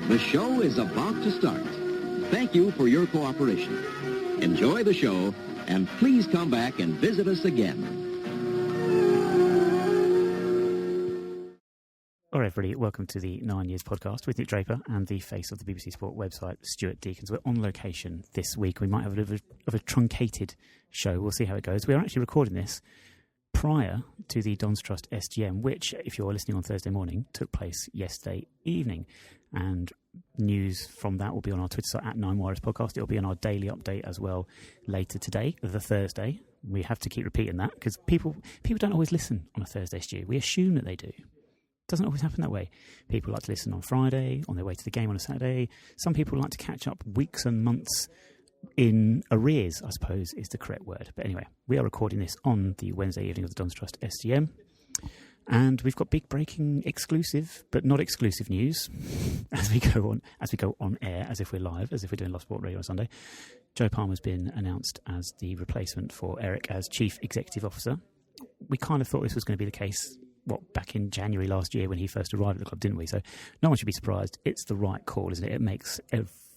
The show is about to start. Thank you for your cooperation. Enjoy the show, and please come back and visit us again. All right, everybody, welcome to the 9 Years podcast with Nick Draper and the face of the BBC Sport website, Stuart Deakins. We're on location this week. We might have a bit of a truncated show. We'll see how it goes. We are actually recording this prior to the Don's Trust SGM, which, if you're listening on Thursday morning, took place yesterday evening. And news from that will be on our Twitter site at 9Wires Podcast. It'll be on our daily update as well later today, the Thursday. We have to keep repeating that because people don't always listen on a Thursday, Stu. We assume that they do. Doesn't always happen that way. People like to listen on Friday, on their way to the game on a Saturday. Some people like to catch up weeks and months in arrears, I suppose is the correct word. But anyway, we are recording this on the Wednesday evening of the Don's Trust SGM. And we've got big breaking exclusive, but not exclusive news as we go on air, as if we're live, as if we're doing Live Sport Radio on Sunday. Joe Palmer's been announced as the replacement for Eric as Chief Executive Officer. We kind of thought this was going to be the case back in January last year when he first arrived at the club, didn't we? So no one should be surprised. It's the right call, isn't it? It makes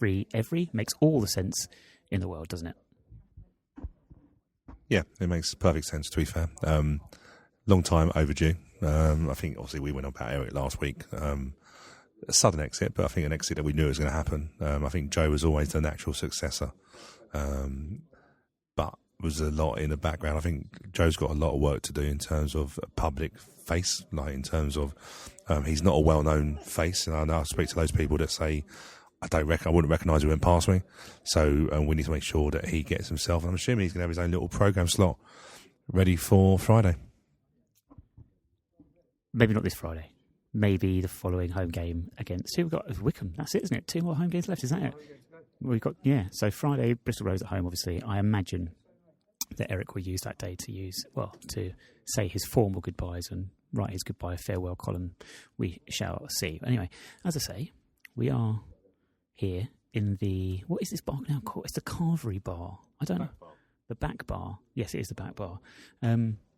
makes all the sense in the world, doesn't it? Yeah, it makes perfect sense, to be fair. Long time overdue. I think, obviously, we went on about Eric last week. A sudden exit, but I think an exit that we knew was going to happen. I think Joe was always the natural successor. But was a lot in the background. I think Joe's got a lot of work to do in terms of public face, like in terms of he's not a well-known face. And I know I speak to those people that say, I wouldn't recognise who went past me. So we need to make sure that he gets himself. And I'm assuming he's going to have his own little programme slot ready for Friday. Maybe not this Friday. Maybe the following home game against who we've got? Wycombe. That's it, isn't it? 2 more home games left. Is that it? We've got So Friday, Bristol Rovers at home. Obviously, I imagine that Eric will use that day to say his formal goodbyes and write his goodbye farewell column. We shall see. Anyway, as I say, we are here in what is this bar now called? It's the Carvery Bar. I don't know. The back bar. Yes, it is the back bar.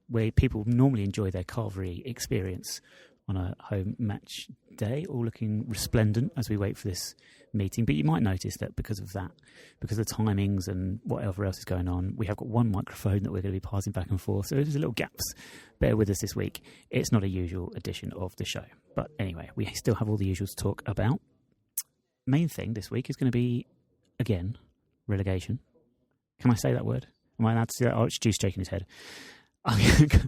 Where people normally enjoy their Carvery experience on a home match day, all looking resplendent as we wait for this meeting. But you might notice that because of the timings and whatever else is going on, we have got one microphone that we're going to be passing back and forth. So there's a little gaps. Bear with us this week. It's not a usual edition of the show. But anyway, we still have all the usuals to talk about. Main thing this week is going to be, again, relegation. Can I say that word? Am I allowed to say that? Oh, Stu's shaking his head. Great for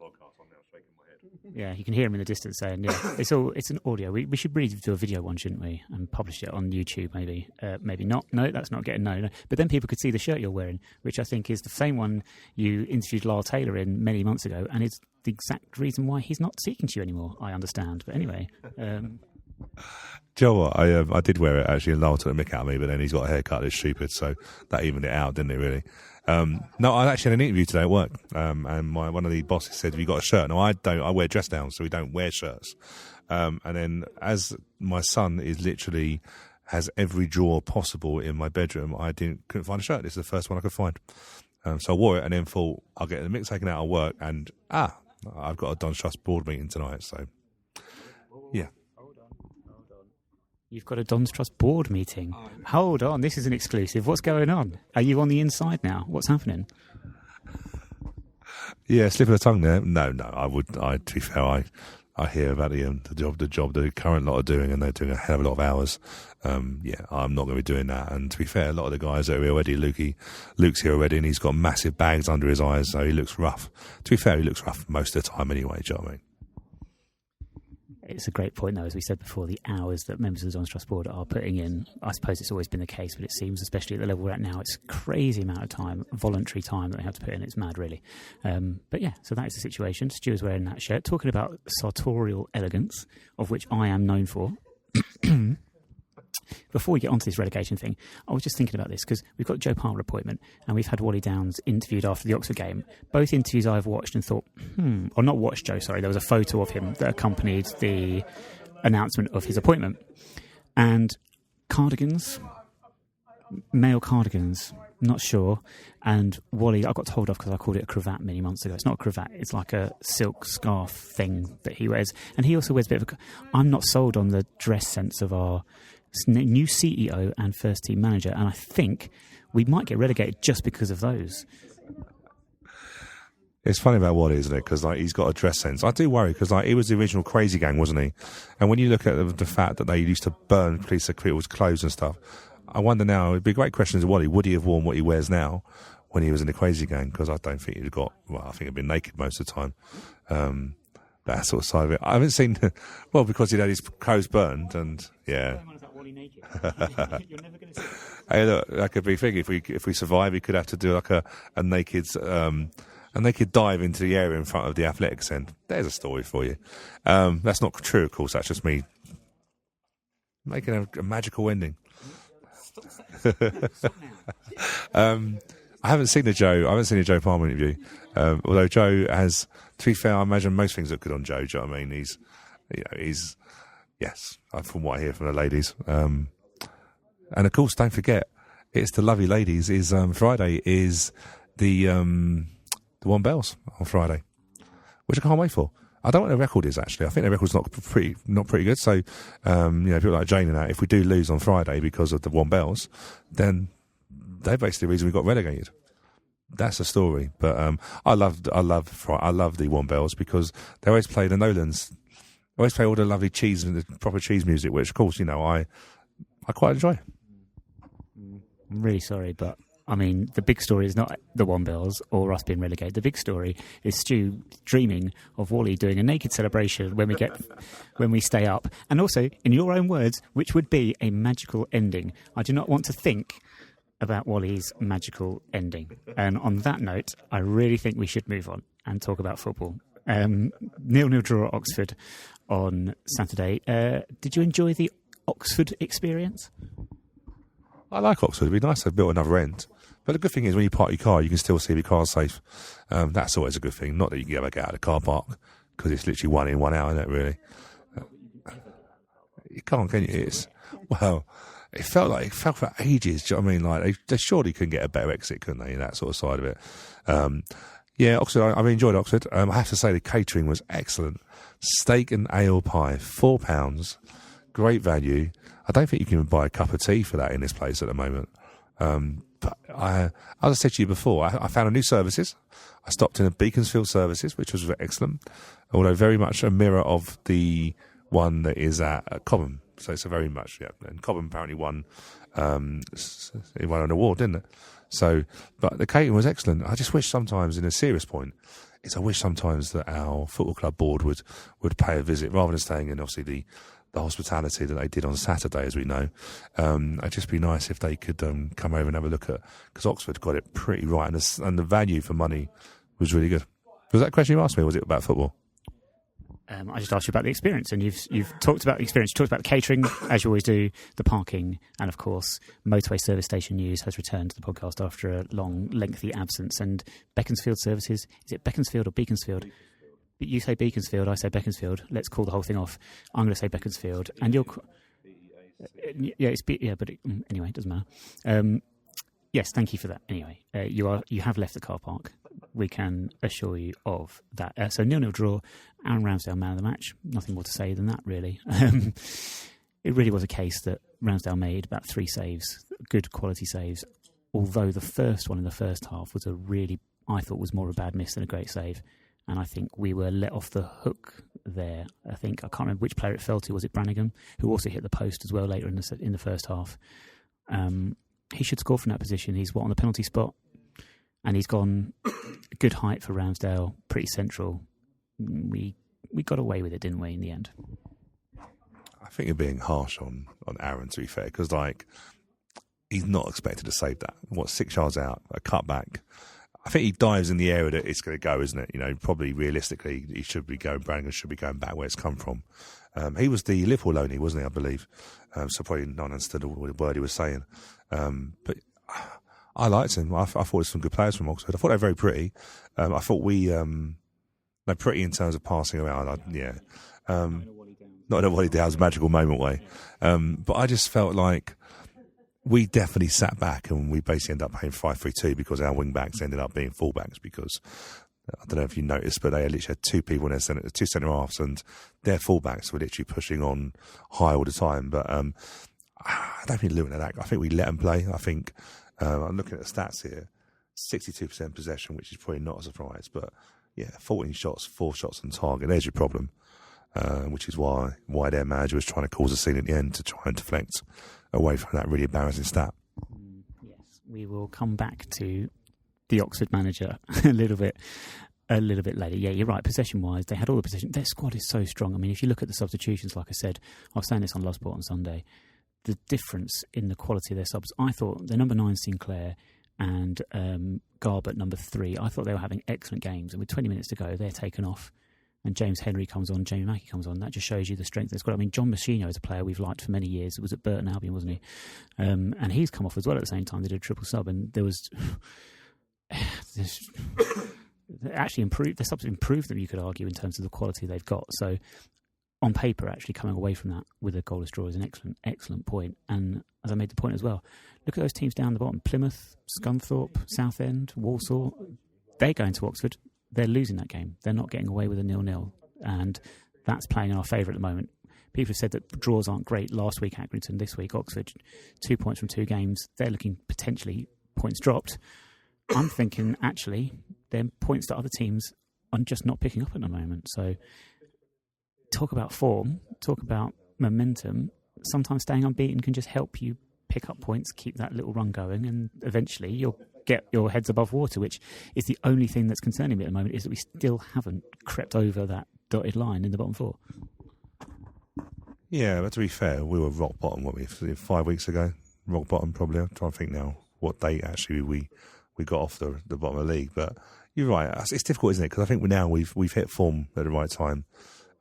podcast. I'm now shaking my head. Yeah, you can hear him in the distance saying, yeah, it's an audio. We should really do a video one, shouldn't we? And publish it on YouTube, maybe. Maybe not. No, that's not getting no. But then people could see the shirt you're wearing, which I think is the same one you interviewed Lyle Taylor in many months ago, and it's the exact reason why he's not speaking to you anymore, I understand. But anyway... Do you know what? I did wear it, actually, and Lyle took a mick out of me, but then he's got a haircut that's stupid, so that evened it out, didn't it, really? No, I actually had an interview today at work, and one of the bosses said, have you got a shirt? No, I don't. I wear dress downs, so we don't wear shirts. And then, as my son has every drawer possible in my bedroom, couldn't find a shirt. This is the first one I could find. So I wore it and then thought, I'll get the mick taken out of work, and I've got a Don's Trust board meeting tonight, so yeah. You've got a Don's Trust board meeting. Hold on, this is an exclusive. What's going on? Are you on the inside now? What's happening? Yeah, slip of the tongue there. No, to be fair, I hear about the job the current lot are doing, and they're doing a hell of a lot of hours. Yeah, I'm not going to be doing that. And to be fair, a lot of the guys that are here already, Luke's here already, and he's got massive bags under his eyes, so he looks rough. To be fair, he looks rough most of the time anyway, do you know what I mean? It's a great point, though, as we said before, the hours that members of the Don's Trust board are putting in. I suppose it's always been the case, but it seems, especially at the level we're at now, it's a crazy amount of time, voluntary time that they have to put in. It's mad, really. But yeah, so that is the situation. Stu is wearing that shirt, talking about sartorial elegance, of which I am known for. Before we get onto this relegation thing, I was just thinking about this because we've got Joe Palmer appointment and we've had Wally Downs interviewed after the Oxford game. Both interviews I've watched and thought, or not watched Joe, sorry, there was a photo of him that accompanied the announcement of his appointment. And cardigans, male cardigans, Not sure. And Wally, I got told off because I called it a cravat many months ago. It's not a cravat. It's like a silk scarf thing that he wears. And he also wears a bit of a... I'm not sold on the dress sense of our new CEO and first team manager. And I think we might get relegated just because of those. It's funny about Wally, isn't it? Because he's got a dress sense. I do worry because he was the original crazy gang, wasn't he? And when you look at the fact that they used to burn police people's clothes and stuff, I wonder now, it'd be a great question to Wally, would he have worn what he wears now when he was in the crazy gang? Because I don't think he'd have got, well, I think he'd been naked most of the time. That sort of side of it. I haven't seen, well, because he'd had his clothes burned and, yeah. You're never going to see it. Hey, look, that could be a thing. If we survive, we could have to do like a naked dive into the area in front of the athletics end. There's a story for you. That's not true, of course. That's just me making a magical ending. Stop now. I haven't seen the Joe Palmer interview. Although Joe has, to be fair, I imagine most things look good on Joe. Do you know what I mean? He's yes, from what I hear from the ladies. And of course, don't forget, it's the lovely ladies. Friday is the One Bells on Friday, which I can't wait for. I don't know what the record is, actually. I think the record's not pretty good. So, people like Jane and that, if we do lose on Friday because of the One Bells, then they're basically the reason we got relegated. That's the story. But I love the One Bells because they always play the Nolans. They always play all the lovely cheese and the proper cheese music, which, of course, I quite enjoy. I'm really sorry, but I mean, the big story is not the One Bells or us being relegated. The big story is Stu dreaming of Wally doing a naked celebration when we stay up. And also, in your own words, which would be a magical ending. I do not want to think about Wally's magical ending. And on that note, I really think we should move on and talk about football. 0-0 draw at Oxford on Saturday. Did you enjoy the Oxford experience? I like Oxford. It'd be nice to have built another end. But the good thing is when you park your car, you can still see if your car's safe. That's always a good thing. Not that you can ever get out of the car park because it's literally 1 in, 1 out, isn't it, really? You can't, can you? It felt for ages. Do you know what I mean? Like they surely couldn't get a better exit, couldn't they? That sort of side of it. Oxford. I really enjoyed Oxford. I have to say the catering was excellent. Steak and ale pie, £4, great value. I don't think you can even buy a cup of tea for that in this place at the moment. But as I said to you before, I found a new services. I stopped in a Beaconsfield services, which was excellent, although very much a mirror of the one that is at Cobham. So it's a very much, yeah. And Cobham apparently won an award, didn't it? So, but the catering was excellent. I just wish sometimes, in a serious point, I wish sometimes that our football club board would pay a visit rather than staying in, obviously, the hospitality that they did on Saturday, as we know. It'd just be nice if they could come over and have a look at, because Oxford got it pretty right, and the value for money was really good. Was that a question you asked me, or was it about football? I just asked you about the experience, and you've talked about the experience. You talked about the catering, as you always do, the parking, and of course, Motorway Service Station News has returned to the podcast after a long, lengthy absence. And Beaconsfield Services, is it Beaconsfield or Beaconsfield? You say Beaconsfield, I say Beaconsfield. Let's call the whole thing off. I'm going to say Beaconsfield, and you're. Anyway, it doesn't matter. Yes, thank you for that. Anyway, you have left the car park. We can assure you of that. So 0-0 draw, Aaron Ramsdale man of the match. Nothing more to say than that, really. It really was a case that Ramsdale made about 3 saves, good quality saves. Although the first one in the first half was I thought was more of a bad miss than a great save. And I think we were let off the hook there. I can't remember which player it fell to. Was it Brannigan, who also hit the post as well later in the first half? He should score from that position. He's on the penalty spot, and he's gone good height for Ramsdale, pretty central. We got away with it, didn't we? In the end, I think you're being harsh on Aaron, to be fair, because he's not expected to save that. 6 yards out, a cutback. I think he dives in the area that it's going to go, isn't it? Probably realistically, he should be going. Brannigan should be going back where it's come from. He was the Liverpool loanee, wasn't he? I believe. So probably not understood the word he was saying. But I liked him. I thought there were some good players from Oxford. I thought they were very pretty. I thought they're pretty in terms of passing around. Not in a Wally Dow's magical moment way. But I just felt like we definitely sat back and we basically ended up playing 5-3-2 because our wing backs ended up being full backs because I don't know if you noticed, but they literally had two people in their centre, two centre halves, and their full backs were literally pushing on high all the time. But I don't think looking at that, I think we let them play. I think I'm looking at the stats here, 62% possession, which is probably not a surprise, but yeah, 14 shots, 4 shots on target. There's your problem, which is why their manager was trying to cause a scene at the end to try and deflect away from that really embarrassing stat. Yes, we will come back to the Oxford manager a little bit later. Yeah, you're right. Possession-wise, they had all the possession. Their squad is so strong. I mean, if you look at the substitutions, like I said, I was saying this on Love Sport on Sunday, the difference in the quality of their subs. I thought the number 9 Sinclair and Garbutt number 3, I thought they were having excellent games. And with 20 minutes to go, they're taken off. And James Henry comes on, Jamie Mackey comes on. That just shows you the strength of the squad. I mean, John Machino is a player we've liked for many years. It was at Burton Albion, wasn't he? And he's come off as well at the same time. They did a triple sub, and there was actually improved. The subs improved them, you could argue, in terms of the quality they've got. So on paper, actually coming away from that with a goalless draw is an excellent point. And as I made the point as well, look at those teams down the bottom: Plymouth, Scunthorpe, Southend, Walsall. They're going to Oxford. They're losing that game. They're not getting away with a 0-0, and that's playing in our favour at the moment. People have said that draws aren't great. Last week, Accrington. This week, Oxford. 2 points from 2 games. They're looking potentially points dropped. I'm thinking, actually, they're points that other teams are just not picking up at the moment. So talk about form, talk about momentum. Sometimes staying unbeaten can just help you pick up points, keep that little run going, and eventually you'll get your heads above water, which is the only thing that's concerning me at the moment, is that we still haven't crept over that dotted line in the bottom 4. Yeah, but to be fair, we were rock bottom, what, 5 weeks ago? Rock bottom, probably. I'm trying to think now what date actually we got off the bottom of the league. But you're right, it's difficult, isn't it? Because I think we've hit form at the right time.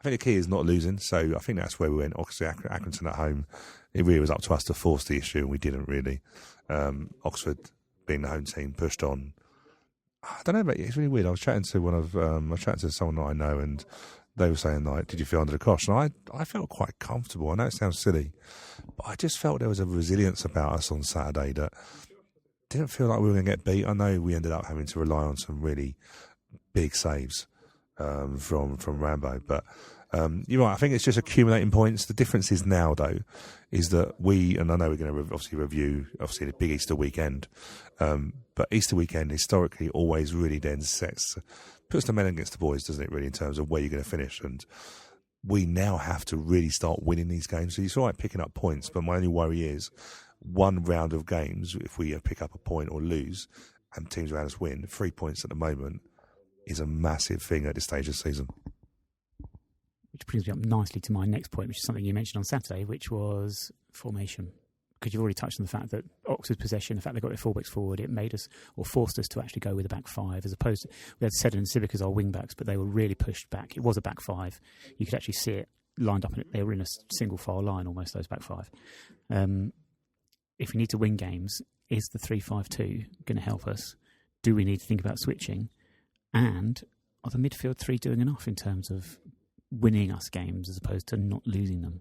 I think the key is not losing, so I think that's where we went. Obviously, Accrington at home, it really was up to us to force the issue, and we didn't really. Oxford, being the home team, pushed on. I don't know, but it's really weird. I was chatting to someone that I know, and they were saying, like, did you feel under the cosh? And I felt quite comfortable. I know it sounds silly, but I just felt there was a resilience about us on Saturday that didn't feel like we were going to get beat. I know we ended up having to rely on some really big saves from Rambo, but you're right. I think it's just accumulating points. The difference is now, though, is that and I know we're going to obviously review the big Easter weekend, but Easter weekend historically always really then puts the men against the boys, doesn't it, really, in terms of where you're going to finish. And we now have to really start winning these games. So you're all right picking up points, but my only worry is one round of games, if we pick up a point or lose and teams around us win, 3 points at the moment is a massive thing at this stage of the season. Which brings me up nicely to my next point, which is something you mentioned on Saturday, which was formation. Because you've already touched on the fact that Oxford's possession, the fact they got their fullbacks forward, it made us, or forced us to actually go with a back 5, as opposed to, we had Seddon and Civic as our wing backs, but they were really pushed back. It was a back 5. You could actually see it lined up, they were in a single file line, almost, those back 5. If we need to win games, is the 3-5-2 going to help us? Do we need to think about switching? And are the midfield 3 doing enough in terms of winning us games as opposed to not losing them?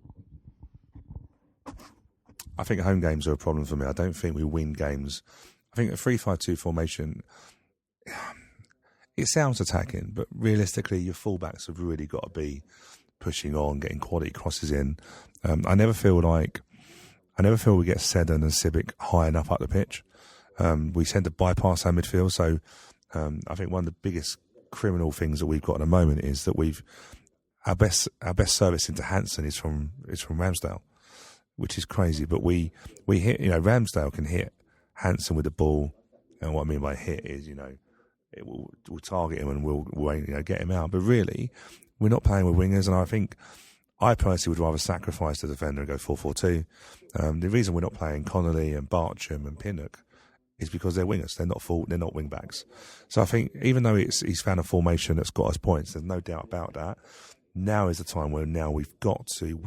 I think home games are a problem for me. I don't think we win games. I think a 3-5-2 formation, it sounds attacking, but realistically your fullbacks have really got to be pushing on, getting quality crosses in. I never feel we get Seddon and Civic high enough up the pitch. We tend to bypass our midfield, so I think one of the biggest criminal things that we've got at the moment is that our best service into Hanson is from Ramsdale, which is crazy. But we hit, Ramsdale can hit Hanson with the ball, and what I mean by hit is, we'll target him and we'll get him out. But really, we're not playing with wingers, and I think I personally would rather sacrifice the defender and go 4-4-2. The reason we're not playing Connolly and Bartram and Pinnock is because they're wingers. They're not wing backs. So I think even though he's found a formation that's got us points, there's no doubt about that. Now is the time where we've got to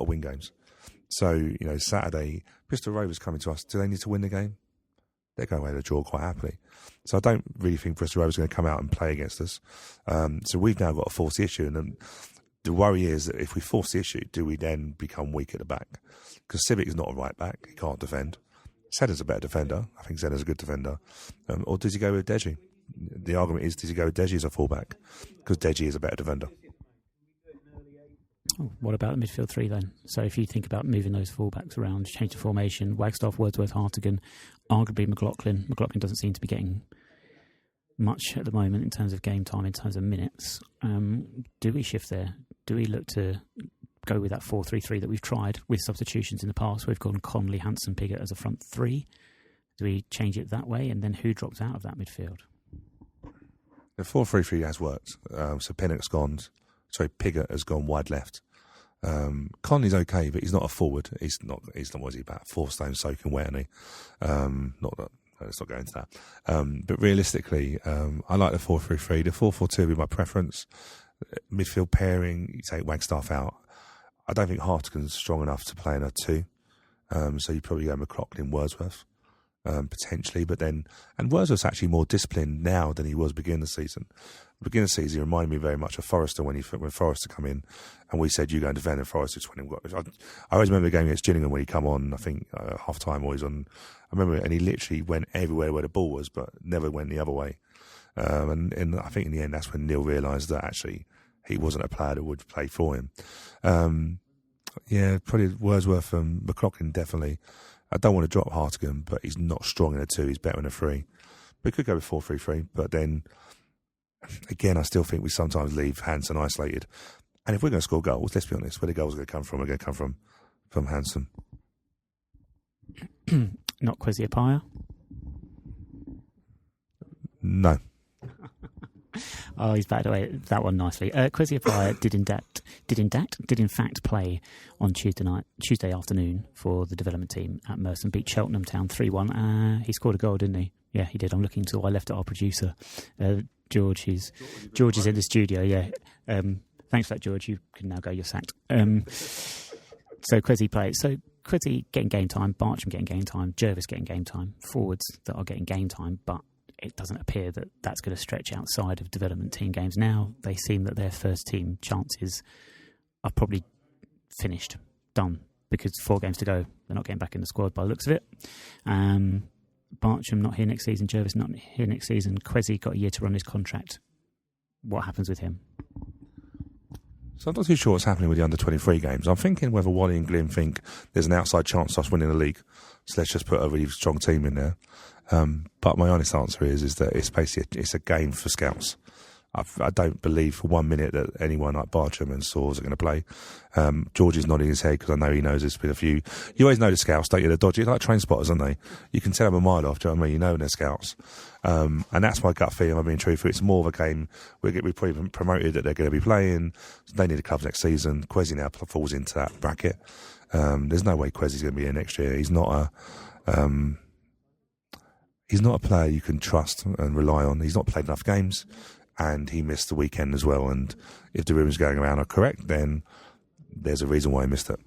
win games. So, Saturday, Bristol Rovers coming to us. Do they need to win the game? They're going away to draw quite happily. So I don't really think Bristol Rovers are going to come out and play against us. So we've now got to force the issue. And the worry is that if we force the issue, do we then become weak at the back? Because Civic is not a right back. He can't defend. Seda's a better defender. I think Seda's a good defender. Or does he go with Deji? The argument is, does he go with Deji as a fullback? Because Deji is a better defender. Oh, what about the midfield three then? So if you think about moving those fullbacks around, change the formation, Wagstaff, Wordsworth, Hartigan, arguably McLaughlin. McLaughlin doesn't seem to be getting much at the moment in terms of game time, in terms of minutes. Do we shift there? Do we look to go with that 4-3-3 that we've tried with substitutions in the past? We've gone Conley, Hanson, Piggott as a front three. Do we change it that way? And then who drops out of that midfield? The 4-3-3 has worked. So Piggott has gone wide left. Conley's okay, but he's not a forward. He's not. What is he, about 4 stone soaking wet? And let's not go into that. But realistically, I like the 4-3-3. The 4-4-2 would be my preference. Midfield pairing, you take Wagstaff out. I don't think Hartigan's strong enough to play in a 2. So you probably go McLaughlin, Wordsworth. Potentially, and Wordsworth's actually more disciplined now than he was beginning of the season. Beginning of the season, he reminded me very much of Forrester when Forrester come in, and we said you go and defend, and Forrester just went and got. I always remember the game against Gillingham when he come on. I think half time always on. I remember, and he literally went everywhere where the ball was, but never went the other way. And I think in the end, that's when Neil realised that actually he wasn't a player that would play for him. Probably Wordsworth and McLaughlin definitely. I don't want to drop Hartigan, but he's not strong in a 2. He's better in a 3. We could go with 4-3-3, but then, again, I still think we sometimes leave Hanson isolated. And if we're going to score goals, let's be honest, where the goals are going to come from, are going to come from Hanson. Not Kwesi Appiah? No. Oh, he's backed away that one nicely. Kwesi Appiah did in fact play on Tuesday afternoon for the development team at Merson, beat Cheltenham Town 3-1. He scored a goal, didn't he? Yeah, he did. I'm looking to. I left it our producer, George. George is in the studio. Yeah. Thanks for that, George. You can now go. You're sacked. So Kwesi played. So Kwesi getting game time, Bartram getting game time, Jervis getting game time, forwards that are getting game time, but it doesn't appear that that's going to stretch outside of development team games now. They seem that their first team chances are probably finished, done, because 4 games to go. They're not getting back in the squad by the looks of it. Bartram not here next season, Jervis not here next season. Kwesi got a year to run his contract. What happens with him? So I'm not too sure what's happening with the under-23 games. I'm thinking whether Wally and Glyn think there's an outside chance of us winning the league. So let's just put a really strong team in there. But my honest answer is that it's basically it's a game for scouts. I don't believe for 1 minute that anyone like Bartram and Saws are going to play. George is nodding his head because I know he knows there's been a few. You always know the scouts, don't you? They're dodgy, like train spotters, aren't they? You can tell them a mile off, do you know what I mean? You know they're scouts. And that's my gut feeling, I'm being truthful. It's more of a game we're probably promoted that they're going to be playing. They need the clubs next season. Kwesi now falls into that bracket. There's no way Kwesi's going to be here next year. He's not a player you can trust and rely on. He's not played enough games, and he missed the weekend as well. And if the rumours going around are correct, then there's a reason why he missed it.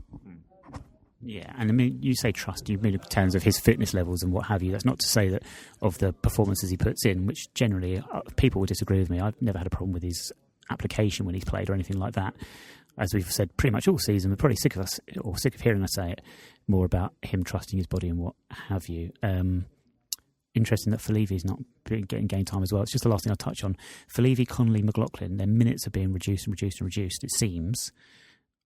Yeah, and I mean, you say trust, you mean in terms of his fitness levels and what have you. That's not to say that of the performances he puts in, which generally people will disagree with me. I've never had a problem with his application when he's played or anything like that. As we've said pretty much all season, we're probably sick of hearing us say it, more about him trusting his body and what have you. Interesting that Falevi's not getting game time as well. It's just the last thing I'll touch on. Falevi, Conley, McLaughlin, their minutes are being reduced, it seems.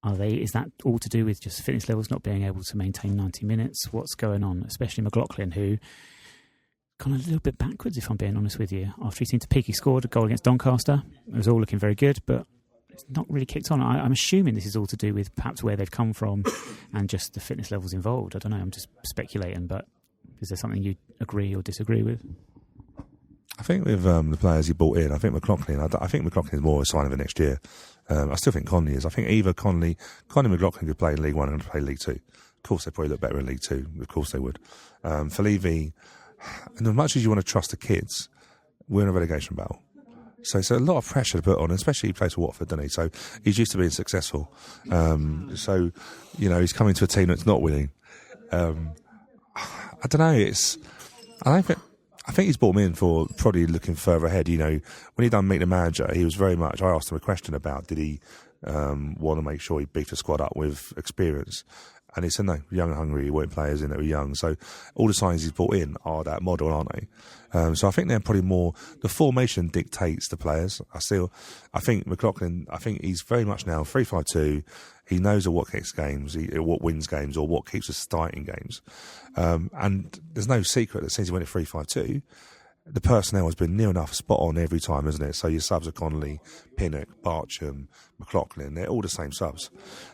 Is that all to do with just fitness levels not being able to maintain 90 minutes? What's going on? Especially McLaughlin, who gone a little bit backwards, if I'm being honest with you. After he seemed to peak, he scored a goal against Doncaster. It was all looking very good, but it's not really kicked on. I'm assuming this is all to do with perhaps where they've come from and just the fitness levels involved. I don't know, I'm just speculating, but is there something you agree or disagree with? I think with the players he brought in, I think McLaughlin is more a sign of it next year. I still think Conley is. I think either Conley McLaughlin could play in League 1 and play League 2. Of course, they probably look better in League 2. Of course they would. Falevi, and as much as you want to trust the kids, we're in a relegation battle. So it's a lot of pressure to put on, especially he plays for Watford, doesn't he? So he's used to being successful. So, he's coming to a team that's not winning. I don't know. I think he's brought him in for probably looking further ahead. When he done Meet the Manager, he was very much. I asked him a question about did he want to make sure he beefed the squad up with experience, And he said, no, young and hungry, he wanted players in that were young. So all the signings he's brought in are that model, aren't they? So I think they're probably more, the formation dictates the players. I think McLaughlin, he's very much now 3-5-2. He knows what kicks games, what wins games, or what keeps us starting games. And there's no secret that since he went to 3-5-2, the personnel has been near enough spot on every time, isn't it? So your subs are Connolly, Pinnock, Barcham, McLaughlin. They're all the same subs.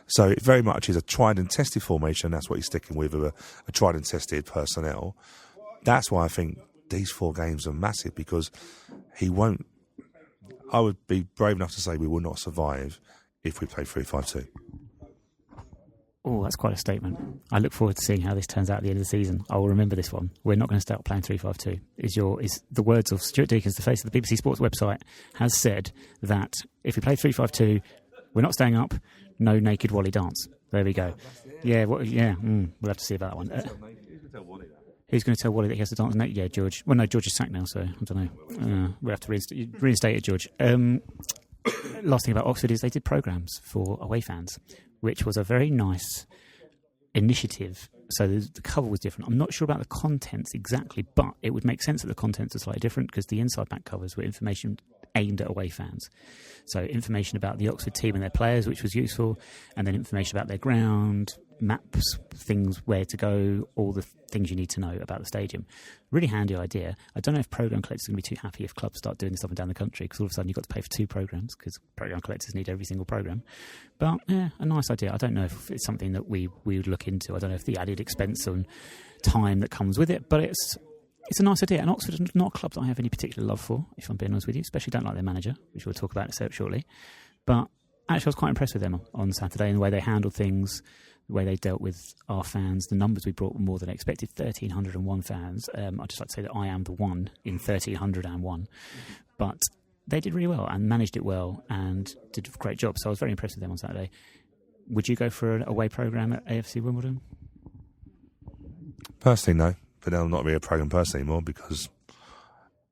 So it very much is a tried and tested formation. That's what he's sticking with, a tried and tested personnel. That's why I think these 4 games are massive, because he won't. I would be brave enough to say we will not survive if we play 3-5-2. Oh, that's quite a statement. I look forward to seeing how this turns out at the end of the season. I will remember this one. We're not going to start playing 3-5-2. Is the words of Stuart Deakins, the face of the BBC Sports website, has said that if we play 3-5-2, we're not staying up. No naked Wally dance. There we go. Yeah, we'll have to see about that one. Who's going to tell Wally that he has to dance naked? Yeah, George. Well, no, George is sacked now, so I don't know. We'll have to reinstate it, George. Last thing about Oxford is they did programmes for away fans, which was a very nice initiative. So the cover was different. I'm not sure about the contents exactly, but it would make sense that the contents are slightly different because the inside back covers were information aimed at away fans. So information about the Oxford team and their players, which was useful, and then information about their ground, maps, things where to go, all the things you need to know about the stadium. Really handy idea. I don't know if programme collectors are going to be too happy if clubs start doing this up and down the country, because all of a sudden you've got to pay for 2 programmes because programme collectors need every single programme. But yeah, a nice idea. I don't know if it's something that we would look into. I don't know if the added expense and time that comes with it, but it's a nice idea. And Oxford is not a club that I have any particular love for, if I'm being honest with you. Especially don't like their manager, which we'll talk about shortly. But actually I was quite impressed with them on Saturday and the way they handled things, the way they dealt with our fans. The numbers we brought were more than expected, 1,301 fans. I'd just like to say that I am the one in 1,301. But they did really well and managed it well and did a great job. So I was very impressed with them on Saturday. Would you go for an away programme at AFC Wimbledon? Personally, no. But I'm not really a programme person anymore, because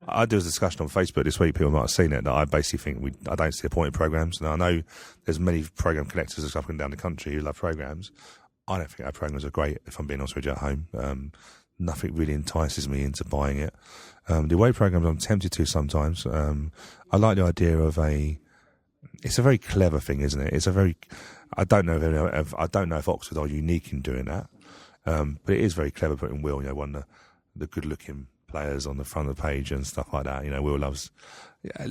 I do a discussion on Facebook this week, people might have seen it, that I basically think I don't see a point in programmes. Now, I know there's many programme collectors up and down the country who love programmes. I don't think our programmes are great, if I'm being honest with you, at home. Nothing really entices me into buying it. The away programmes I'm tempted to sometimes. I like the idea of it's a very clever thing, isn't it? I don't know if Oxford are unique in doing that. But it is very clever putting Will, one of the good-looking players on the front of the page and stuff like that. Will loves. I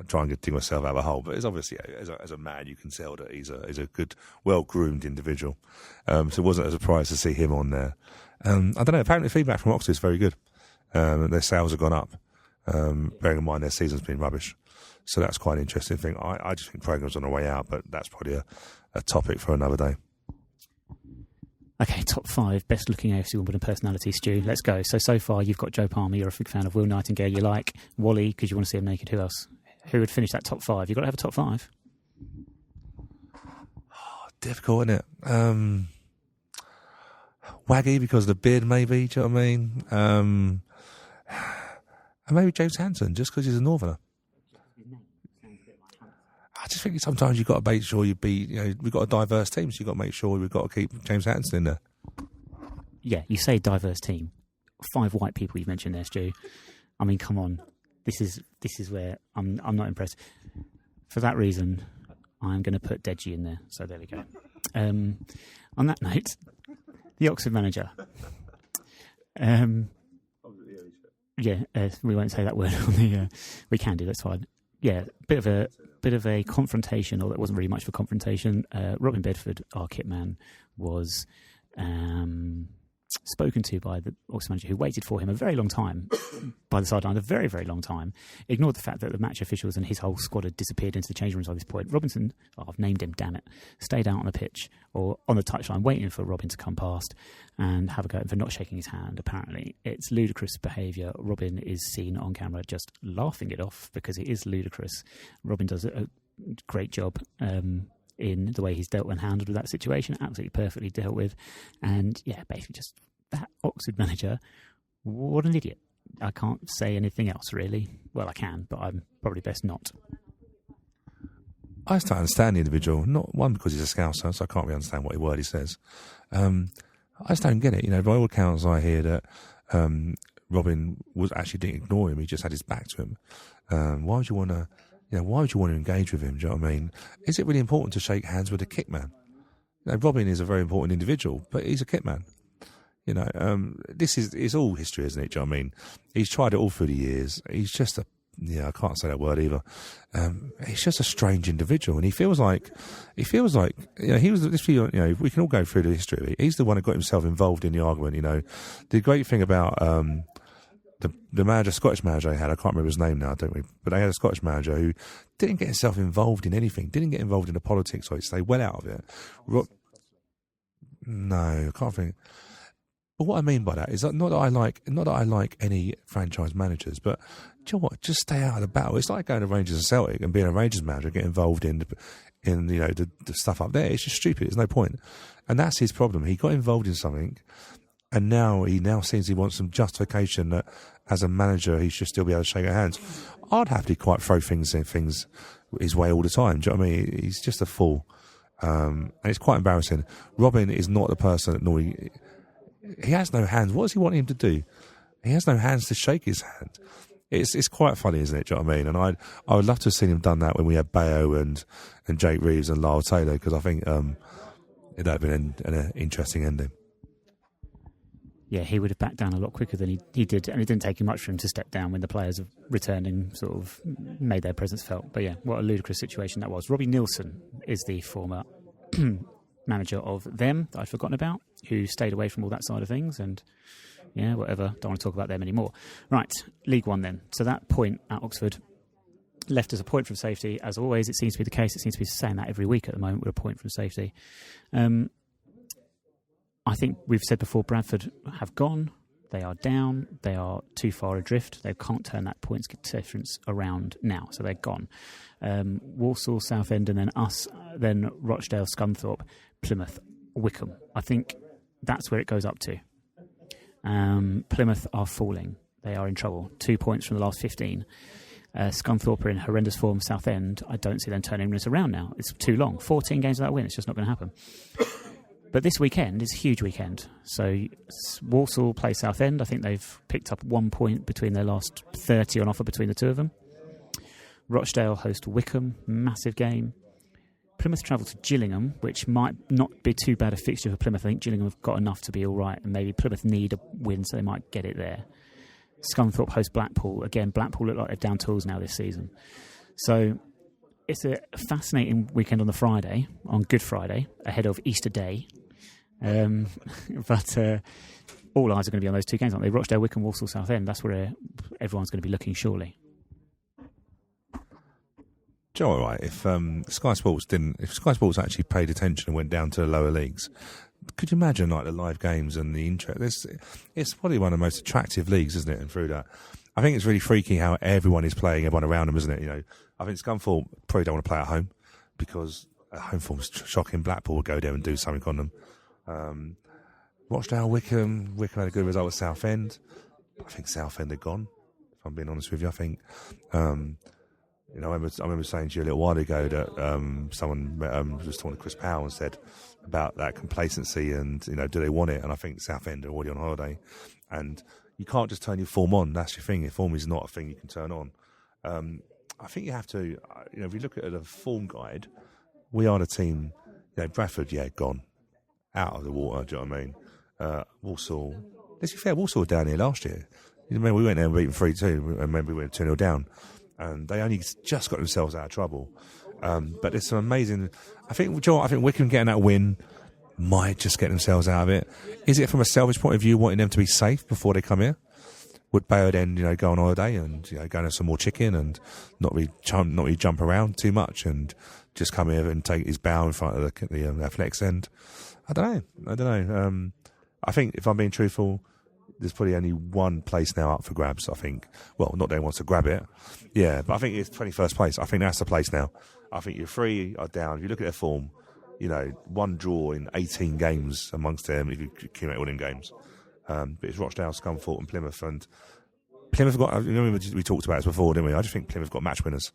try and dig myself out of a hole, but it's obviously as a man you can tell that he's a good, well-groomed individual. So it wasn't a surprise to see him on there. I don't know. Apparently, feedback from Oxford is very good. Their sales have gone up. Bearing in mind their season's been rubbish. So that's quite an interesting thing. I just think programmes on the way out, but that's probably a topic for another day. Okay, top 5 best looking AFC Wimbledon personalities, Stu. Let's go. So far you've got Joe Palmer. You're a big fan of Will Nightingale. You like Wally because you want to see him naked. Who else? Who would finish that top 5? You've got to have a top 5. Oh, difficult, isn't it? Waggy because of the beard, maybe. Do you know what I mean? And maybe James Hanson, just because he's a northerner. I just think sometimes you've got to make sure we've got a diverse team, so you've got to make sure we've got to keep James Hanson in there. Yeah, you say diverse team. 5 white people you've mentioned there, Stu. I mean, come on. This is where I'm not impressed. For that reason, I'm going to put Deji in there. So there we go. On that note, the Oxford manager. We won't say that word on the. We can do. That's fine. Yeah, bit of a confrontation, or that wasn't really much of a confrontation. Robin Bedford, our kit man, was spoken to by the Oxford manager, who waited for him a very long time by the sideline, a very, very long time, ignored the fact that the match officials and his whole squad had disappeared into the change rooms by this point. Robinson, I've named him, damn it, stayed out on the pitch or on the touchline waiting for Robin to come past and have a go at him for not shaking his hand, apparently. It's ludicrous behaviour. Robin is seen on camera just laughing it off because it is ludicrous. Robin does a great job in the way he's dealt and handled with that situation, absolutely perfectly dealt with. And yeah, basically just that Oxford manager, what an idiot. I can't say anything else really. Well, I can, but I'm probably best not. I just don't understand the individual. Not one because he's a Scouser, so I can't really understand what word he says. I just don't get it. You know, by all accounts, I hear that Robin didn't ignore him. He just had his back to him. Why would you want to? Why would you want to engage with him? Do you know what I mean? Is it really important to shake hands with a kick man? You know, Robin is a very important individual, but he's a kit man. You know, it's all history, isn't it? Do you know what I mean? He's tried it all through the years. He's just I can't say that word either. He's just a strange individual, and he feels like, he was this. We can all go through the history of it. He's the one who got himself involved in the argument. You know, the great thing about the manager, Scottish manager they had, I can't remember his name now, don't we? But they had a Scottish manager who didn't get himself involved in anything, didn't get involved in the politics, so he stayed well out of it. No, I can't think. But what I mean by that is that not that I like any franchise managers, but do you know what? Just stay out of the battle. It's like going to Rangers and Celtic and being a Rangers manager, get involved in the stuff up there. It's just stupid. There's no point. And that's his problem. He got involved in something, and now he seems he wants some justification that as a manager he should still be able to shake our hands. I'd happily quite throw things his way all the time. Do you know what I mean? He's just a fool. And it's quite embarrassing. Robin is not the person that normally. He has no hands. What does he want him to do? He has no hands to shake his hand. It's quite funny, isn't it? Do you know what I mean? And I would love to have seen him done that when we had Bayo and Jake Reeves and Lyle Taylor, because I think it'd have been an interesting ending. Yeah, he would have backed down a lot quicker than he did, and it didn't take him much for him to step down when the players have returned and sort of made their presence felt. But yeah, what a ludicrous situation that was. Robbie Nielsen is the former manager of them that I'd forgotten about, who stayed away from all that side of things, and yeah, whatever, don't want to talk about them anymore. Right, League One then. So that point at Oxford left us a point from safety. As always, it seems to be the case. It seems to be saying that every week at the moment, we're a point from safety. I think we've said before, Bradford have gone. They are down. They are too far adrift. They can't turn that points difference around now, so they're gone. Walsall, Southend, and then us, then Rochdale, Scunthorpe, Plymouth, Wickham. I think that's where it goes up to. Plymouth are falling. They are in trouble. 2 points from the last 15. Scunthorpe are in horrendous form. Southend, I don't see them turning this around now. It's too long. 14 games without a win. It's just not going to happen. But this weekend is a huge weekend. So Walsall play Southend. I think they've picked up 1 point between their last 30 on offer between the two of them. Rochdale host Wickham. Massive game. Plymouth travel to Gillingham, which might not be too bad a fixture for Plymouth. I think Gillingham have got enough to be all right, and maybe Plymouth need a win, so they might get it there. Scunthorpe host Blackpool. Again, Blackpool look like they're down tools now this season. So it's a fascinating weekend on the Friday, on Good Friday, ahead of Easter Day. But all eyes are going to be on those two games, aren't they? Rochdale, Wickham, Walsall, Southend. That's where everyone's going to be looking, surely. Joe, all right. If Sky Sports actually paid attention and went down to the lower leagues, could you imagine like the live games and the interest? It's probably one of the most attractive leagues, isn't it? And through that, I think it's really freaky how everyone is playing everyone around them, isn't it? You know, I think Scunthorpe probably don't want to play at home because at home form's shocking. Blackpool will go there and do something on them. Rochdale, Wickham had a good result with Southend. I think Southend are gone. If I'm being honest with you, I think. You know, I remember saying to you a little while ago that someone was talking to Chris Powell and said about that complacency and, you know, do they want it? And I think Southend are already on holiday. And you can't just turn your form on. That's your thing. Your form is not a thing you can turn on. I think you have to, you know, if you look at the form guide, we are the team, you know, Bradford, gone. Out of the water, do you know what I mean? Walsall, let's be fair, Walsall were down here last year. You remember we went there and beat them 3-2, and maybe we went 2-0 down. And they only just got themselves out of trouble. But it's some amazing. I think Wickham getting that win might just get themselves out of it. Is it from a selfish point of view, wanting them to be safe before they come here? Would Bayo then, you know, go on holiday and, you know, go and have some more chicken and not really jump around too much and just come here and take his bow in front of the athletics end? I don't know. I think if I'm being truthful, there's probably only one place now up for grabs, I think. Well, not that anyone wants to grab it. Yeah, but I think it's 21st place. I think that's the place now. I think your three are down. If you look at their form, you know, one draw in 18 games amongst them, if you accumulate all them games. But it's Rochdale, Scunthorpe and Plymouth. And Plymouth have got, you know, we talked about this before, didn't we? I just think Plymouth got match winners.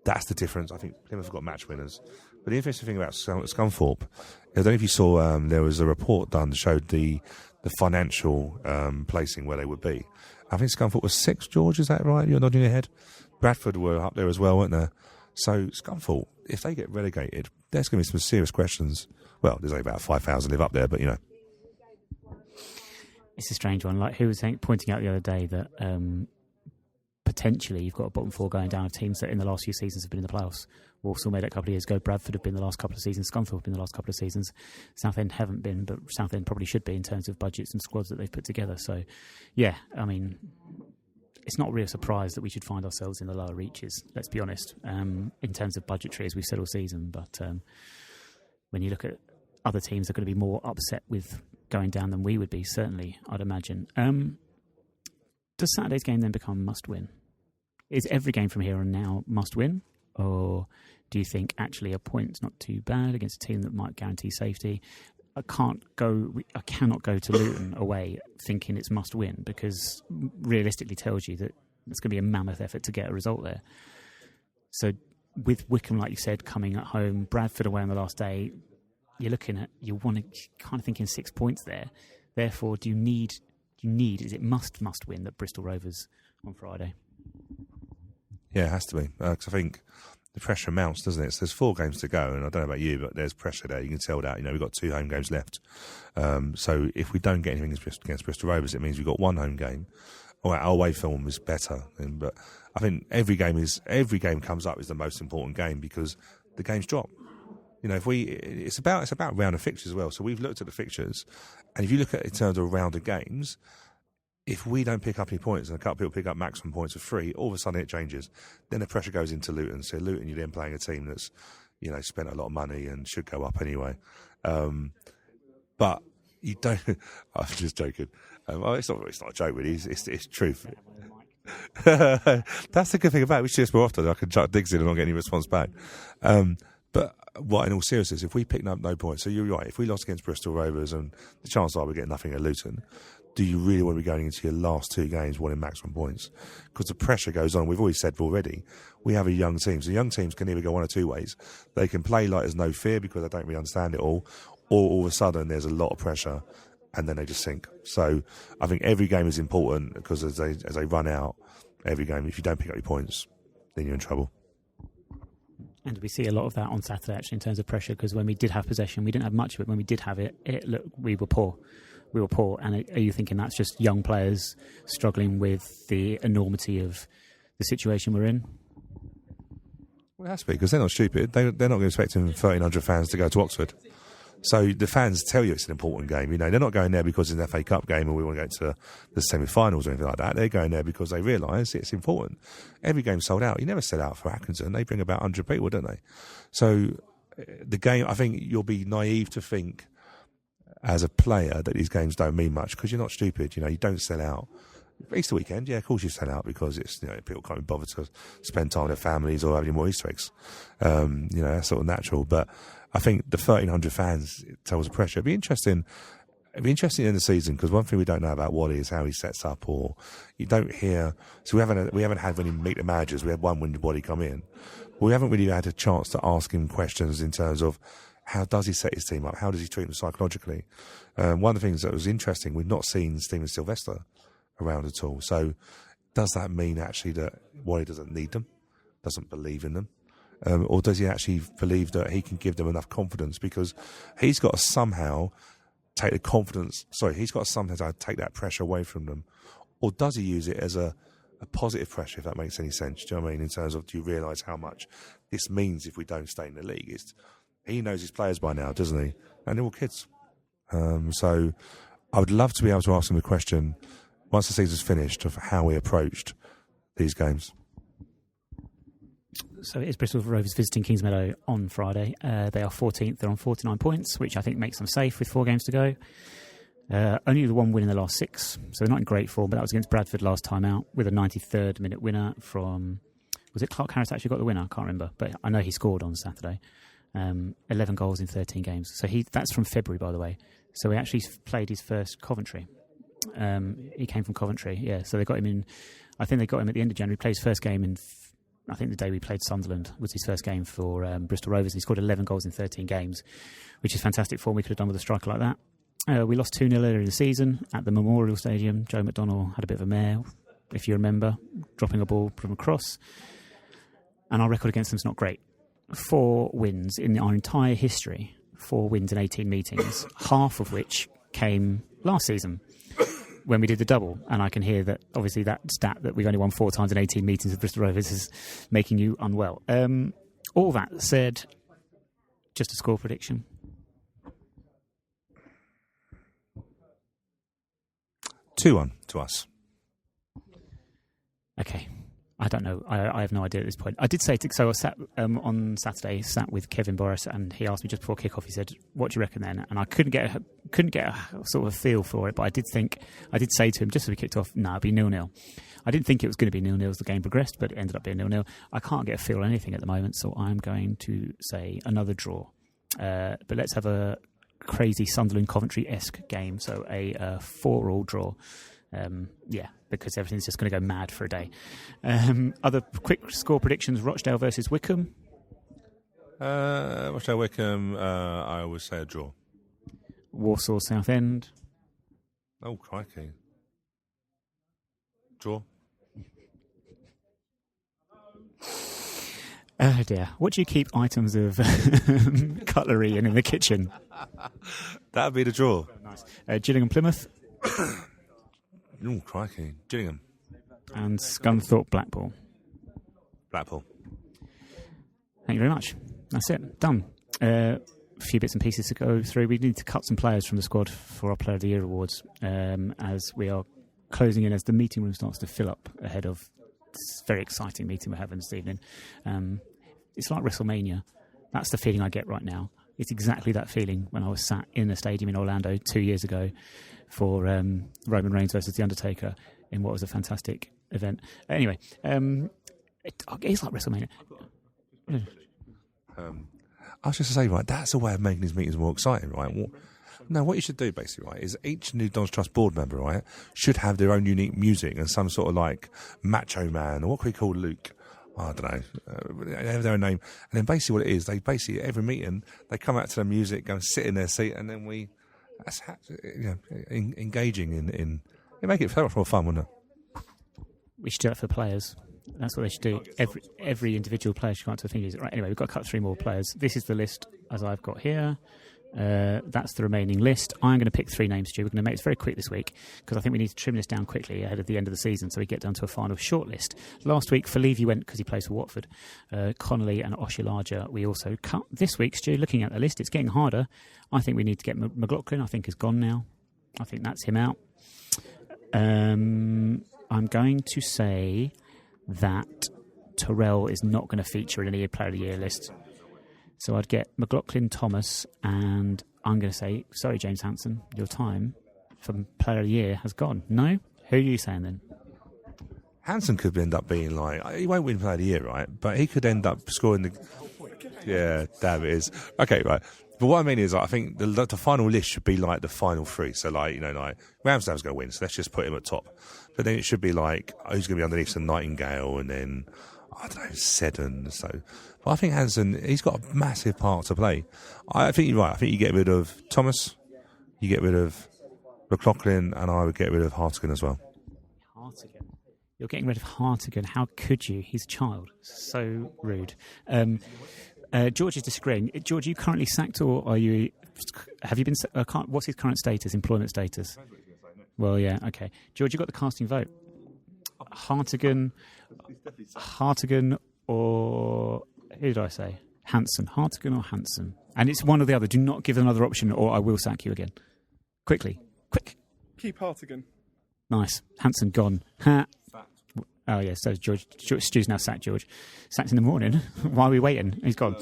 That's the difference. I think Plymouth have got match winners. But the interesting thing about Scunthorpe, I don't know if you saw, there was a report done that showed the financial placing where they would be. I think Scunthorpe was 6th, George, is that right? You're nodding your head? Bradford were up there as well, weren't there? So Scunthorpe, if they get relegated, there's going to be some serious questions. Well, there's only about 5,000 live up there, but, It's a strange one. Like, who was pointing out the other day that potentially you've got a bottom 4 going down of teams that in the last few seasons have been in the playoffs. Walsall made it a couple of years ago. Bradford have been the last couple of seasons. Scunthorpe have been the last couple of seasons. Southend haven't been, but Southend probably should be in terms of budgets and squads that they've put together. So, yeah, I mean, it's not really a surprise that we should find ourselves in the lower reaches, let's be honest, in terms of budgetary, as we've said all season. But when you look at other teams, they're going to be more upset with going down than we would be, certainly, I'd imagine. Does Saturday's game then become must-win? Is every game from here on now must-win? Or do you think actually a point's not too bad against a team that might guarantee safety? I cannot go to Luton away thinking it's must-win, because realistically tells you that it's going to be a mammoth effort to get a result there. So with Wycombe, like you said, coming at home, Bradford away on the last day, you're kind of thinking 6 points there. Therefore, is it must win that Bristol Rovers on Friday? Yeah, it has to be. Because I think the pressure mounts, doesn't it? So there's 4 games to go, and I don't know about you, but there's pressure there. You can tell that. We've got 2 home games left. So if we don't get anything against Bristol Rovers, it means we've got 1 home game. Our away form is better. But I think every game comes up is the most important game, because the games drop. It's about round of fixtures as well. So we've looked at the fixtures, and if you look at it in terms of round of games, if we don't pick up any points and a couple of people pick up maximum points of 3, all of a sudden it changes. Then the pressure goes into Luton. So Luton, you're then playing a team that's, spent a lot of money and should go up anyway. But you don't. I'm just joking. It's not a joke, really. It's truth. That's the good thing about it. We should do this more often. I can chuck digs in and not get any response back. But in all seriousness, if we pick up no points, so you're right, if we lost against Bristol Rovers, and the chances are we're getting nothing at Luton, do you really want to be going into your last 2 games wanting maximum points? Because the pressure goes on. We've always said already, we have a young team. So young teams can either go one or 2 ways. They can play like there's no fear because they don't really understand it all, or all of a sudden there's a lot of pressure and then they just sink. So I think every game is important, because as they run out, every game, if you don't pick up your points, then you're in trouble. And we see a lot of that on Saturday, actually, in terms of pressure, because when we did have possession, we didn't have much of it. When we did have it, we were poor. And are you thinking that's just young players struggling with the enormity of the situation we're in? Well, it has to be, because they're not stupid. They're not expecting 1,300 fans to go to Oxford. So the fans tell you it's an important game. They're not going there because it's an FA Cup game and we want to go to the semi-finals or anything like that. They're going there because they realise it's important. Every game's sold out. You never sell out for Accrington. They bring about 100 people, don't they? So the game, I think you'll be naive to think as a player that these games don't mean much, because you're not stupid. You don't sell out. Easter weekend, yeah, of course you sell out, because it's people can't be bothered to spend time with their families or have any more Easter eggs. That's sort of natural. But I think the 1,300 fans tells the pressure. It'd be interesting in the season, because one thing we don't know about Wally is how he sets up, or you don't hear. So we haven't had when he meet the managers. We had one when Wally come in. But we haven't really had a chance to ask him questions in terms of how does he set his team up? How does he treat them psychologically? One of the things that was interesting, we've not seen Stephen Sylvester around at all. So does that mean actually that Wally doesn't need them, doesn't believe in them? Or does he actually believe that he can give them enough confidence? Because he's got to somehow take the confidence. He's got to somehow take that pressure away from them. Or does he use it as a positive pressure, if that makes any sense? Do you know what I mean? In terms of, do you realise how much this means if we don't stay in the league? He knows his players by now, doesn't he? And they're all kids. So I would love to be able to ask him a question once the season's finished of how we approached these games. So it is Bristol Rovers visiting Kingsmeadow on Friday. They are 14th. They're on 49 points, which I think makes them safe with 4 games to go. Only the 1 win in the last 6, so they're not in great form, but that was against Bradford last time out with a 93rd minute winner from... Was it Clark Harris actually got the winner? I can't remember, but I know he scored on Saturday. 11 goals in 13 games. So that's from February, by the way. So he actually played his first Coventry. He came from Coventry, yeah. So they got him in... I think they got him at the end of January. He played his first game in I think the day we played Sunderland was his first game for Bristol Rovers. He scored 11 goals in 13 games, which is fantastic form we could have done with a striker like that. We lost 2-0 earlier in the season at the Memorial Stadium. Joe McDonnell had a bit of a mare, if you remember, dropping a ball from across. And our record against them is not great. 4 wins in our entire history, 4 wins in 18 meetings, half of which came last season when we did the double. And I can hear that, obviously, that stat that we've only won 4 times in 18 meetings with Bristol Rovers is making you unwell. All that said, just a score prediction. 2-1 to us. Okay. I don't know. I have no idea at this point. I did say so. I sat on Saturday, sat with Kevin Boris, and he asked me just before kickoff. He said, "What do you reckon then?" And I couldn't get a sort of a feel for it, but I did say to him just as we kicked off, "No, it'll be 0-0." I didn't think it was going to be 0-0 as the game progressed, but it ended up being 0-0. I can't get a feel on anything at the moment, so I'm going to say another draw. But let's have a crazy Sunderland Coventry-esque game, so a 4-4 draw. Because everything's just going to go mad for a day. Other quick score predictions: Rochdale versus Wycombe. Rochdale Wycombe, I would say a draw. Walsall Southend. Oh, crikey. Draw. Oh dear. What do you keep items of cutlery in the kitchen? That'd be the draw. Nice. Gillingham Plymouth. Oh, crikey. Gillingham. And Scunthorpe Blackpool. Blackpool. Thank you very much. That's it. Done. A few bits and pieces to go through. We need to cut some players from the squad for our Player of the Year awards as we are closing in, as the meeting room starts to fill up ahead of this very exciting meeting we're having this evening. It's like WrestleMania. That's the feeling I get right now. It's exactly that feeling when I was sat in the stadium in Orlando 2 years ago for Roman Reigns versus The Undertaker in what was a fantastic event. Anyway, it's like WrestleMania. I was just to say, right, that's a way of making these meetings more exciting, right? What you should do, basically, right, is each new Don's Trust board member, right, should have their own unique music and some sort of, like, Macho Man, or what could we call Luke? I don't know. They have their own name. And then basically what it is, they basically, every meeting, they come out to the music, go and sit in their seat, and then that's engaging in it make it so much more fun, wouldn't it? We should do that for players. That's what they should do. Every individual player should go out to the thing. Right, anyway, we've got to cut 3 more players. This is the list as I've got here. That's the remaining list. I'm going to pick 3 names, Stu. We're going to make this very quick this week because I think we need to trim this down quickly ahead of the end of the season so we get down to a final shortlist. Last week, Falevi went because he plays for Watford. Connolly and Oshilaja we also cut. This week, Stu, looking at the list, it's getting harder. I think we need to get McLaughlin. I think is gone now. I think that's him out. I'm going to say that Terrell is not going to feature in any Player of the Year list. So I'd get McLaughlin, Thomas, and I'm going to say, sorry, James Hansen, your time for Player of the Year has gone. No? Who are you saying then? Hansen could end up being like, he won't win Player of the Year, right? But he could end up scoring the... Yeah, damn it is. Okay, right. But what I mean is, I think the final list should be like the final 3. So, like, Ramsdale's going to win, so let's just put him at top. But then it should be like, who's going to be underneath some Nightingale, and then, I don't know, Seddon. So, but I think Hansen, he's got a massive part to play. I think you're right. I think you get rid of Thomas, you get rid of McLaughlin, and I would get rid of Hartigan as well. Hartigan? You're getting rid of Hartigan. How could you? He's a child. So rude. George is disagreeing. George, are you currently sacked, or are you? Have you been? What's his current status? Employment status? Well, yeah, okay. George, you got the casting vote. Hartigan, or who did I say? Hansen. Hartigan or Hansen? And it's one or the other. Do not give another option, or I will sack you again. Quickly, quick. Keep Hartigan. Nice. Hansen gone. Ha. Oh, yeah, so George, Stu's now sacked, George. Sacked in the morning. Why are we waiting? He's gone.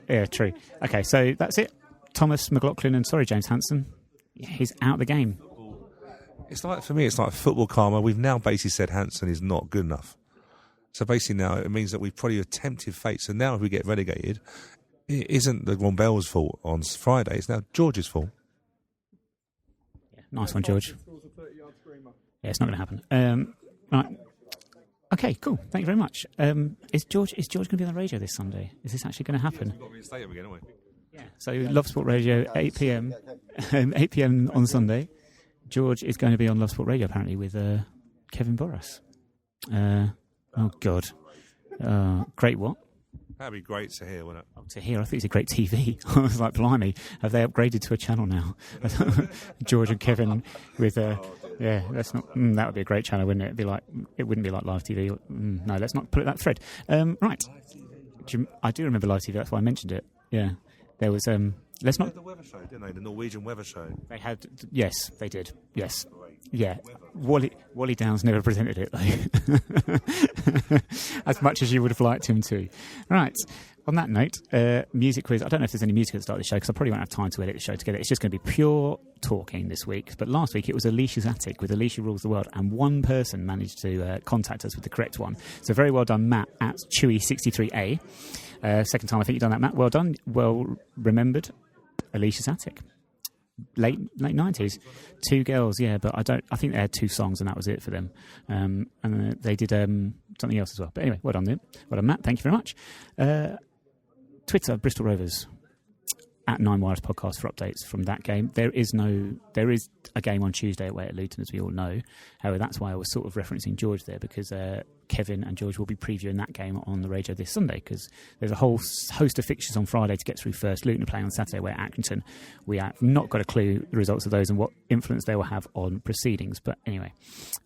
Yeah, true. Okay, so that's it. Thomas, McLaughlin, and sorry, James Hansen. Yeah, he's out of the game. It's like, for me, it's like football karma. We've now basically said Hansen is not good enough. So basically now it means that we've probably attempted fate. So now if we get relegated, it isn't the Ron Bell's fault on Friday. It's now George's fault. Yeah, nice one, George. Yeah, it's not going to happen. Right. Okay, cool. Thank you very much. Is George going to be on the radio this Sunday? Is this actually going to happen? We've got to reinstate him again, haven't we? Yeah. So Love Sport Radio, 8 p.m. 8 p.m. on Sunday. George is going to be on Love Sport Radio apparently with Kevin Boras. Oh God, great what? That'd be great to hear, wouldn't it? Oh, to hear. I think it's a great TV. I was like, blimey, have they upgraded to a channel now? George and Kevin with yeah, that's not. That would be a great channel, wouldn't it? It wouldn't be like live TV. No, let's not put it that thread. Right. I do remember live TV. That's why I mentioned it. Yeah, there was. Let's not. They had the weather show, didn't they? The Norwegian weather show. They had. Yes, they did. Yes. Yeah. Wally Downs never presented it though, as much as you would have liked him to. Right. On that note, music quiz. I don't know if there's any music at the start of the show because I probably won't have time to edit the show together. It's just going to be pure talking this week. But last week it was Alicia's Attic with Alicia Rules the World, and one person managed to contact us with the correct one. So very well done, Matt at Chewy63A. Second time I think you've done that, Matt. Well done. Well remembered. Alicia's Attic. Late 90s, two girls, yeah, but I think they had two songs and that was it for them. And they did something else as well. But anyway, well done, Matt. Thank you very much. Twitter, Bristol Rovers at 9 Wires Podcast for updates from that game. There is a game on Tuesday away at Luton, as we all know. However, that's why I was sort of referencing George there, because Kevin and George will be previewing that game on the radio this Sunday, because there's a whole host of fixtures on Friday to get through first. Luton are playing on Saturday away at Accrington. We have not got a clue the results of those and what influence they will have on proceedings. But anyway,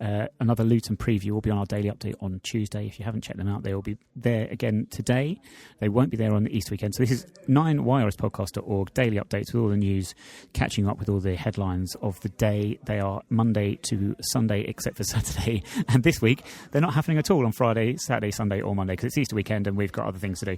another Luton preview will be on our daily update on Tuesday. If you haven't checked them out, they will be there again today. They won't be there on the Easter weekend. So this is 9wirespodcast.org, daily updates with all the news, catching up with all the headlines of the day. They are Monday to Sunday, except for Saturday. And this week, they're not happening at all on Friday, Saturday, Sunday or Monday, because it's Easter weekend and we've got other things to do.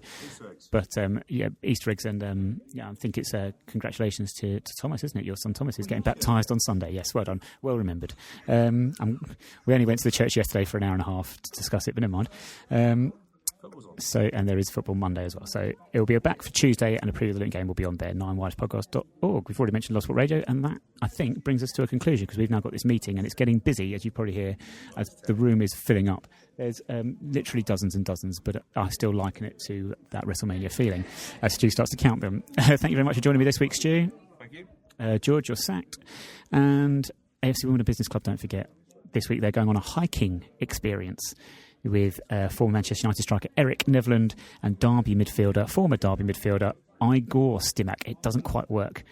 But yeah, Easter eggs, and yeah, I think it's congratulations to Thomas, isn't it? Your son Thomas is getting baptised on Sunday. Yes, well done, well remembered. We only went to the church yesterday for an hour and a half to discuss it, but never mind. So, and there is football Monday as well. So it will be back for Tuesday, and a preview of the Luton game will be on there, 9wirespodcast.org. We've already mentioned Lost Sport Radio, and that, I think, brings us to a conclusion, because we've now got this meeting, and it's getting busy, as you probably hear, as the room is filling up. There's literally dozens and dozens, but I still liken it to that WrestleMania feeling as Stu starts to count them. Thank you very much for joining me this week, Stu. Thank you. George, you're sacked. And AFC Women Business Club, don't forget, this week they're going on a hiking experience with former Manchester United striker Eric Nevland and former Derby midfielder Igor Stimac. It doesn't quite work.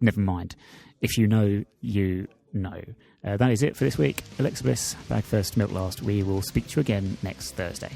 Never mind. If you know, you know. That is it for this week. Alexa Bliss, bag first, milk last. We will speak to you again next Thursday.